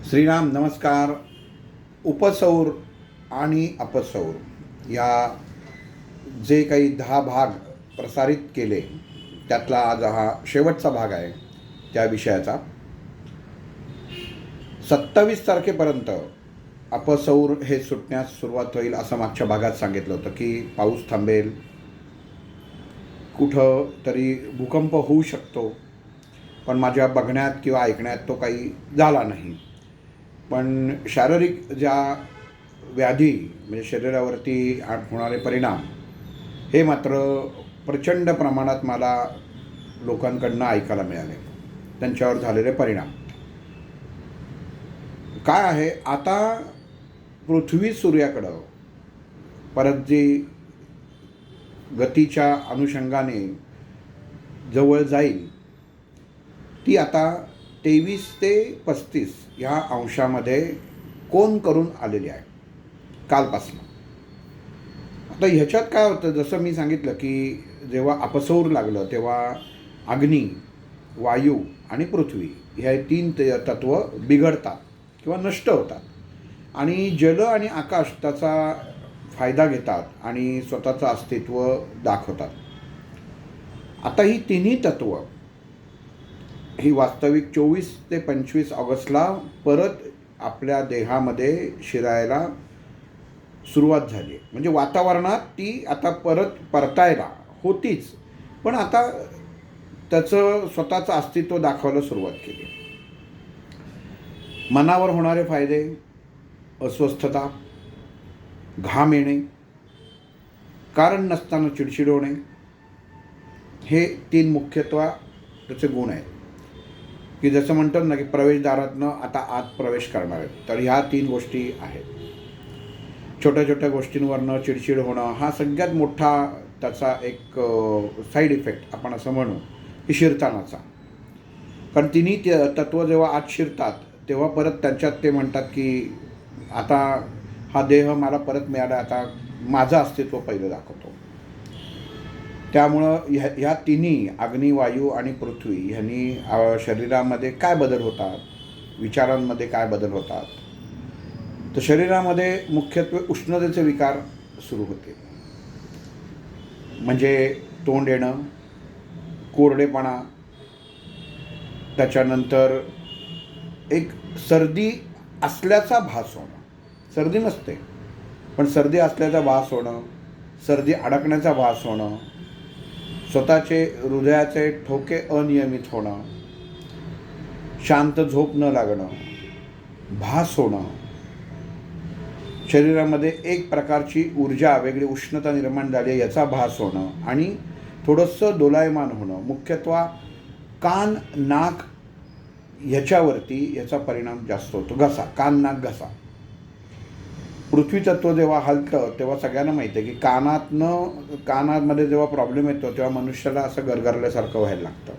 श्रीराम नमस्कार. उपसौर आणि अपसौर या जे काही 10 भाग प्रसारित केले त्यातला आज हा शेवटचा भाग आहे त्या विषयाचा. 27 तारखेपर्यंत अपसौर हे सुटण्यास सुरुवात होईल असं मागच्या भागात सांगितलं होतं की पाऊस थांबेल, कुठं तरी भूकंप होऊ शकतो, पण माझ्या बघण्यात किंवा ऐकण्यात तो काही झाला नाही. पण शारीरिक ज्या व्याधी म्हणजे शरीरावरती होणारे परिणाम हे मात्र प्रचंड प्रमाणात मला लोकांकडनं ऐकायला मिळाले. त्यांच्यावर झालेले परिणाम काय आहे, आता पृथ्वी सूर्याकडं परत जी गतीच्या अनुषंगाने जवळ जाईल ती आता 23 ते 35 ह्या अंशामध्ये कोन करून आलेली आहे कालपासून. आता ह्याच्यात काय होतं, जसं मी सांगितलं की जेव्हा अपसौर लागलं तेव्हा अग्नी, वायू आणि पृथ्वी ह्या 3 तत्व बिघडतात किंवा नष्ट होतात आणि जल आणि आकाश त्याचा फायदा घेतात आणि स्वतःचं अस्तित्व दाखवतात. आता ही तिन्ही तत्व ही वास्तविक 24 ते 25 ऑगस्टला परत आपल्या देहामध्ये शिरायला सुरुवात झाली. म्हणजे वातावरणात ती आता परत परतायला होतीच, पण आता त्याचं स्वतःचं अस्तित्व दाखवायला सुरुवात केली. मनावर होणारे फायदे, अस्वस्थता, घाम येणे, कारण नसताना चिडचिड होणे, हे 3 मुख्यत्वे त्याचे गुण आहेत की जसं म्हणतात ना की प्रवेशद्वारातनं आता आत प्रवेश करणार आहेत. तर ह्या 3 गोष्टी आहेत. छोट्या छोट्या गोष्टींवरनं चिडचिड होणं हा सगळ्यात मोठा त्याचा एक साईड इफेक्ट आपण असं म्हणू की शिरतानाचा. कारण तिन्ही तत्त्व जेव्हा आत शिरतात तेव्हा परत त्यांच्यात ते म्हणतात की आता हा देह मला परत मिळाला, आता माझं अस्तित्व पहिलं दाखवतो. त्यामुळं ह्या तिन्ही अग्नी, वायू आणि पृथ्वी ह्यांनी शरीरामध्ये काय बदल होतात, विचारांमध्ये काय बदल होतात, तर शरीरामध्ये मुख्यत्वे उष्णतेचे विकार सुरू होते. म्हणजे तोंड येणं, कोरडेपणा, त्याच्यानंतर एक सर्दी असल्याचा भास होणं. सर्दी नसते पण सर्दी असल्याचा भास होणं, सर्दी अडकण्याचा भास होणं, स्वतःचे हृदयाचे ठोके अनियमित होणं, शांत झोप न लागणं, भास होणं, शरीरामध्ये एक प्रकारची ऊर्जा, वेगळी उष्णता निर्माण झाली याचा भास होणं आणि थोडंसं दोलायमान होणं. मुख्यत्वे कान, नाक ह्याच्यावरती याचा परिणाम जास्त होतो. घसा, कान, नाक, घसा. पृथ्वी तत्व जेव्हा हलतं तेव्हा सगळ्यांना माहिती आहे की कानामध्ये जेव्हा प्रॉब्लेम येतो तेव्हा मनुष्याला असं गरगरल्यासारखं व्हायला लागतं.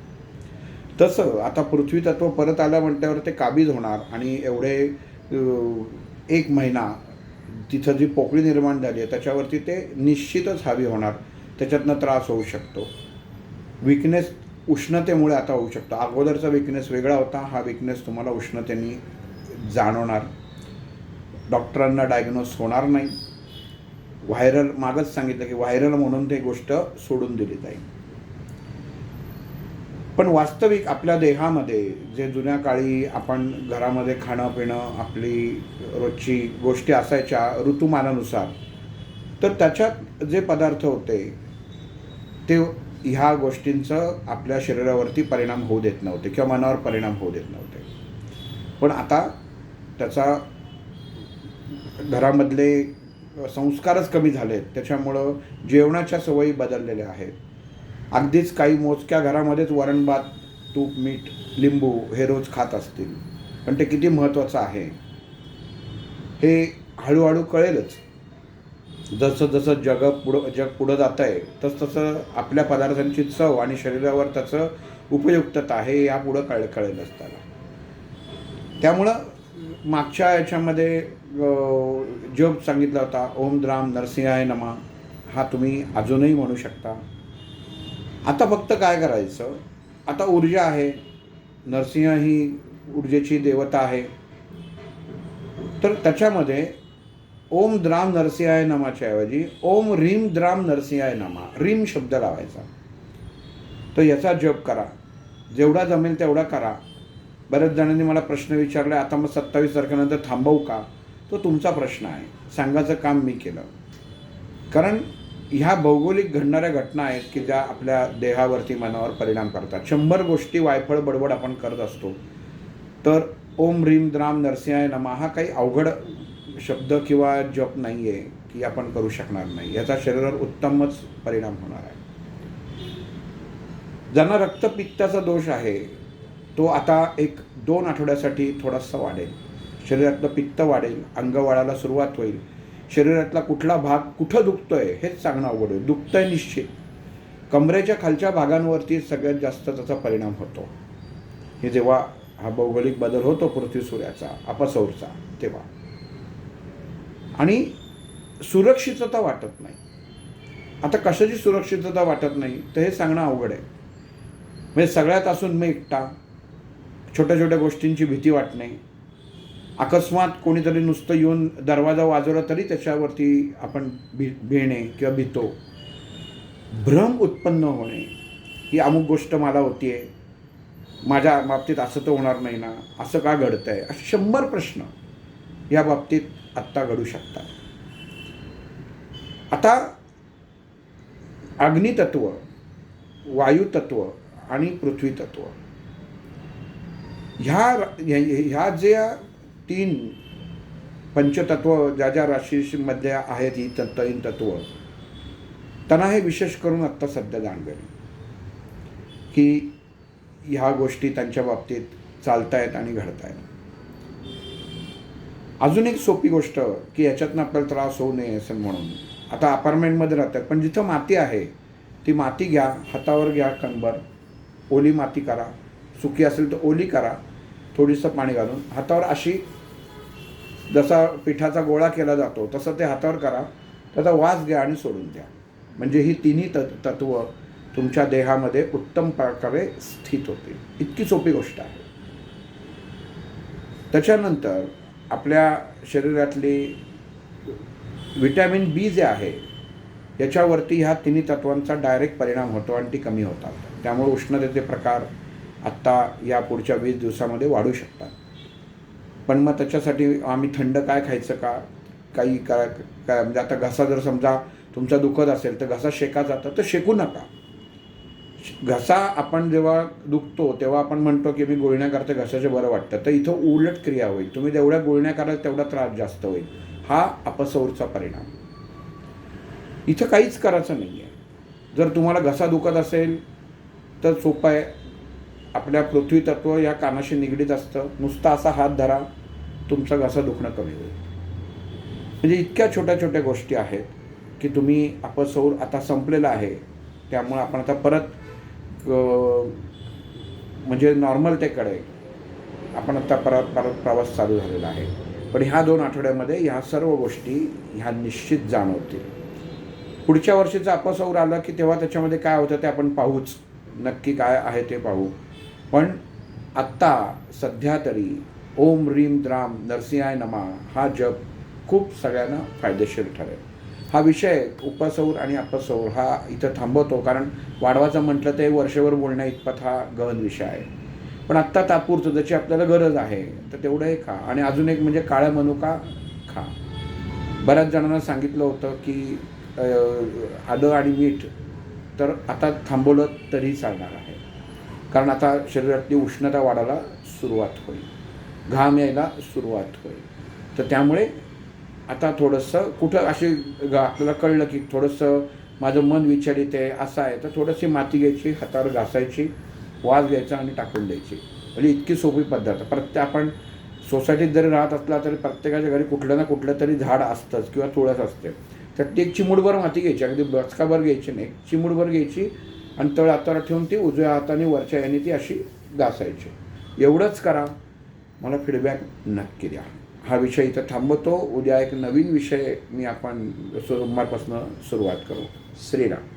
तसं आता पृथ्वी तत्व परत आलं म्हटल्यावर ते काबीज होणार आणि एवढे 1 महिना तिथं जी पोकळी निर्माण झाली आहे त्याच्यावरती ते निश्चितच हावी होणार. त्याच्यातनं त्रास होऊ शकतो. विकनेस उष्णतेमुळे आता होऊ शकतो. अगोदरचा विकनेस वेगळा होता, हा विकनेस तुम्हाला उष्णतेने जाणवणार. डॉक्टरांना डायग्नोस होणार नाही. व्हायरल, मागच सांगितलं की व्हायरल म्हणून ते गोष्ट सोडून दिली जाईल. पण वास्तविक आपल्या देहामध्ये जे जुन्या काळी आपण घरामध्ये खाणं पिणं आपली रोजची गोष्टी असायच्या ऋतुमानानुसार, तर त्याच्यात जे पदार्थ होते ते ह्या गोष्टींचं आपल्या शरीरावरती परिणाम होऊ देत नव्हते किंवा मनावर परिणाम होऊ देत नव्हते. पण आता त्याचा घरामधले संस्कारच कमी झाले आहेत. त्याच्यामुळं जेवणाच्या सवयी बदललेल्या आहेत. अगदीच काही मोजक्या घरामध्येच वरण भात, तूप, मीठ, लिंबू हे रोज खात असतील, पण ते किती महत्त्वाचं आहे हे हळूहळू कळेलच. जसं जसं जग पुढं जातं आहे तसं आपल्या पदार्थांची चव आणि शरीरावर त्याचं उपयुक्तता हे यापुढं कळेलच त्याला. त्यामुळं मागच्या याच्यामध्ये जप सांगितला होता, ओम द्राम नरसिंहाय नमः, हा तुम्ही अजूनही म्हणू शकता. आता फक्त काय करायचं, आता ऊर्जा आहे, नरसिंह ही ऊर्जेची देवता आहे. तर त्याच्यामध्ये ओम द्राम नरसिंहाय नमाच्या ऐवजी ओम रीम द्राम नरसिंहाय नमा, रीम शब्द लावायचा. तर याचा जप करा, जेवढा जमेल तेवढा करा. बऱ्याच जणांनी मला प्रश्न विचारला, आता मग 27 तारखेनंतर थांबवू का? तो तुमचा प्रश्न आहे. सांगायचं काम मी केलं. कारण ह्या भौगोलिक घडणाऱ्या घटना आहेत की ज्या आपल्या देहावरती, मनावर परिणाम करतात. 100 गोष्टी वायफळ बडबड आपण करत असतो. तर ओम रीम द्राम नरसिंहाय नमा हा काही अवघड शब्द किंवा जप नाही आहे की आपण करू शकणार नाही. याचा शरीरावर उत्तमच परिणाम होणार आहे. ज्यांना रक्तपित्ताचा दोष आहे तो आता 1-2 आठवड्यासाठी थोडासा वाढेल. शरीरातलं पित्त वाढेल, अंग वाढायला सुरुवात होईल. शरीरातला कुठला भाग कुठं दुखतोय हेच सांगणं अवघड होईल. दुखतंय निश्चित. कमरेच्या खालच्या भागांवरती सगळ्यात जास्त त्याचा परिणाम होतो. हे जेव्हा हा भौगोलिक बदल होतो पृथ्वी सूर्याचा, अपसौरचा, तेव्हा. आणि सुरक्षितता वाटत नाही. आता कशाची सुरक्षितता वाटत नाही तर हे सांगणं अवघड आहे. म्हणजे सगळ्यात असून मी एकटा, छोट्या छोट्या गोष्टींची भीती वाटणे, अकस्मात कोणीतरी नुसतं येऊन दरवाजा वाजवला तरी त्याच्यावरती आपण भिणे किंवा भीतो, भ्रम उत्पन्न होणे ही अमुक गोष्ट मला होती आहे, माझ्या बाबतीत असं तर होणार नाही ना, असं का घडतं आहे, असे 100 प्रश्न या बाबतीत आत्ता घडू शकतात. आता अग्नितत्व, वायुतत्व आणि पृथ्वी तत्व ह्या ज्या 3 पंचतत्व ज्या ज्या राशीमध्ये आहेत, ही 3 तत्व, त्यांना हे विशेष करून आत्ता सध्या जाणवेल की ह्या गोष्टी त्यांच्या बाबतीत चालतायत आणि घडतायत. अजून एक सोपी गोष्ट की याच्यातनं आपल्याला त्रास होऊ नये असं म्हणून, आता अपार्टमेंटमध्ये राहतात पण जिथं माती आहे ती माती घ्या, हातावर घ्या, कणभर ओली माती करा, सुकी असेल तर ओली करा, थोडीसं पाणी घालून हातावर अशी, जसा पिठाचा गोळा केला जातो तसं ते हातावर करा, त्याचा वास घ्या आणि सोडून द्या. म्हणजे ही 3ही तत्व तुमच्या देहामध्ये उत्तम प्रकारे स्थित होतील. इतकी सोपी गोष्ट आहे. त्याच्यानंतर आपल्या शरीरातली विटॅमिन बी जे आहे याच्यावरती ह्या 3ही तत्वांचा डायरेक्ट परिणाम होतो आणि ती कमी होतात. त्यामुळे उष्णतेचे प्रकार आत्ता या पुढच्या 20 दिवसामध्ये वाढू शकतात. पण मग त्याच्यासाठी आम्ही थंड काय खायचं का, काही काय म्हणजे आता घसा जर समजा तुमचा दुखत असेल तर घसा शेकाचा तर शेकू नका. घसा आपण जेव्हा दुखतो तेव्हा आपण म्हणतो की मी गुळण्या करते, घशाचे बरं वाटतं, तर इथं उलट क्रिया होईल. तुम्ही जेवढ्या गुळण्या कराल तेवढा त्रास जास्त होईल. हा अपसौरचा परिणाम. इथं काहीच करायचं नाही आहे. जर तुम्हाला घसा दुखत असेल तर सोपं आहे. आपल्या पृथ्वी तत्व या कानाशी निगडीत असतं. नुसता असा हात धरा, तुमचा घसा दुखणं कमी होईल. म्हणजे इतक्या छोट्या छोट्या गोष्टी आहेत की तुम्ही, अपसौर आता संपलेला आहे त्यामुळे आपण आता परत म्हणजे नॉर्मलतेकडे आपण आता परत प्रवास चालू झालेला आहे. पण ह्या 2 आठवड्यामध्ये ह्या सर्व गोष्टी ह्या निश्चित जाणवतील. पुढच्या वर्षीचं अपसौर आलं की तेव्हा त्याच्यामध्ये काय होतं ते आपण पाहूच, नक्की काय आहे ते पाहू. पण आत्ता सध्या तरी ओम रीम द्राम नरसिंहाय नमा हा जप खूप सगळ्यांना फायदेशीर ठरेल. हा विषय उपसौर आणि अपसौर हा इथं थांबवतो, कारण वाढवायचं म्हटलं तर वर्षभर बोलण्या इतपत हा गहन विषय आहे. पण आत्ता तात्पुरतं ज्याची आपल्याला गरज आहे तर तेवढंही खा. आणि अजून एक म्हणजे काळ्या मनुका खा. बऱ्याच जणांना सांगितलं होतं की आलं आणि मीठ, तर आता थांबवलं तरी चालणार आहे. कारण आता शरीरातली उष्णता वाढायला सुरुवात होईल, घाम यायला सुरुवात होईल. तर त्यामुळे आता थोडंसं कुठं अशी आपल्याला कळलं की थोडंसं माझं मन विचलित आहे असं आहे, तर थोडीशी माती घ्यायची, हातावर घासायची, वास घ्यायचा आणि टाकून द्यायची. म्हणजे इतकी सोपी पद्धत. आपण सोसायटीत जरी राहत असला तरी प्रत्येकाच्या घरी कुठलं ना कुठलं तरी झाड असतंच किंवा तुळस असते. तर ती एक चिमूटभर माती घ्यायची, अगदी बचकाभर घ्यायची नाही, चिमूटभर घ्यायची आणि तळ हातावर ठेवून ती उजव्या हाताने वरच्या याने ती अशी घासायची. एवढंच करा. मला फीडबॅक नक्की द्या. हा विषय इथं थांबवतो. उद्या एक नवीन विषय आपण सोमवारपासून सुरुवात करू. श्रीराम.